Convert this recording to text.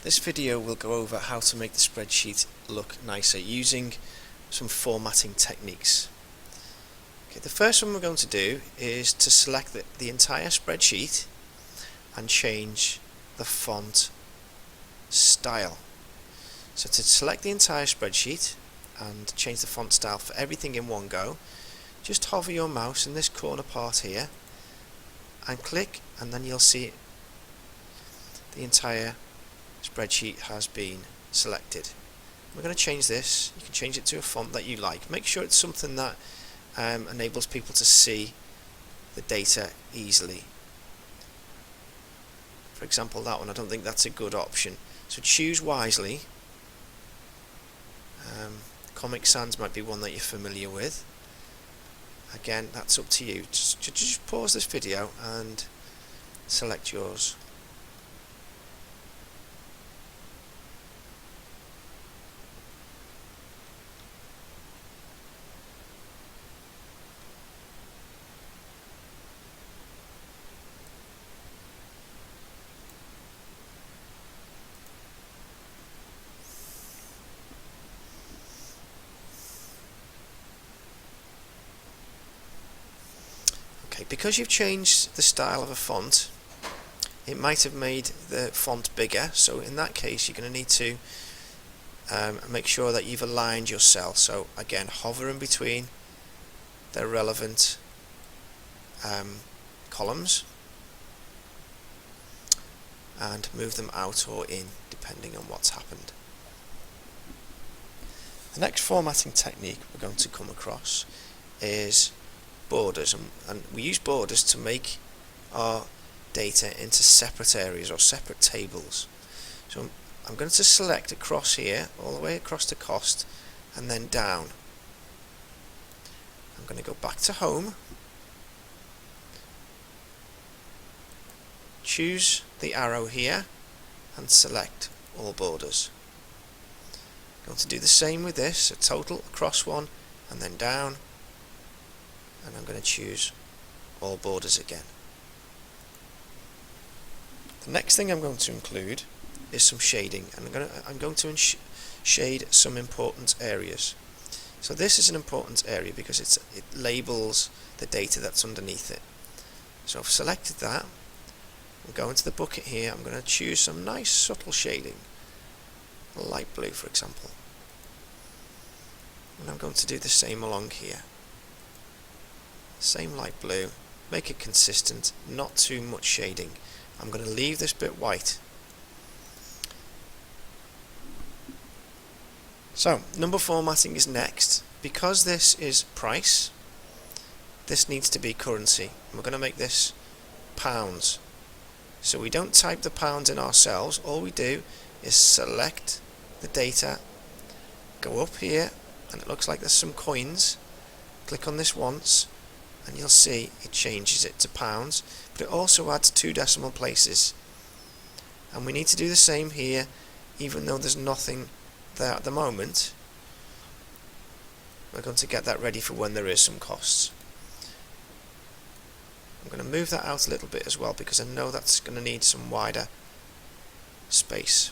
This video will go over how to make the spreadsheet look nicer using some formatting techniques. Okay, the first one we're going to do is to select the entire spreadsheet and change the font style. So to select the entire spreadsheet and change the font style for everything in one go, just hover your mouse in this corner part here and click, and then you'll see the entire spreadsheet has been selected. We're going to change this. You can change it to a font that you like. Make sure it's something that enables people to see the data easily. For example, that one, I don't think that's a good option. So choose wisely. Comic Sans might be one that you're familiar with. Again, that's up to you. Just pause this video and select yours. Okay, because you've changed the style of a font, it might have made the font bigger, so in that case you're going to need to make sure that you've aligned your cell. So again, hover in between the relevant columns and move them out or in depending on what's happened. The next formatting technique we're going to come across is borders, and we use borders to make our data into separate areas or separate tables. So I'm going to select across here, all the way across to cost, and then down. I'm going to go back to home, choose the arrow here and select all borders. I'm going to do the same with this, so total across one and then down, and I'm going to choose all borders again. The next thing I'm going to include is some shading, and I'm going to shade some important areas. So this is an important area because it labels the data that's underneath it. So I've selected that. We'll go into the bucket here. I'm going to choose some nice subtle shading, light blue for example, and I'm going to do the same along here. Same light blue, make it consistent, not too much shading. I'm going to leave this bit white. So number formatting is next. Because this is price, this needs to be currency. We're going to make this pounds. So we don't type the pounds in ourselves, all we do is select the data, go up here, and it looks like there's some coins. Click on this once and you'll see it changes it to pounds, but it also adds 2 decimal places, and we need to do the same here. Even though there's nothing there at the moment, we're going to get that ready for when there is some costs. I'm going to move that out a little bit as well because I know that's going to need some wider space.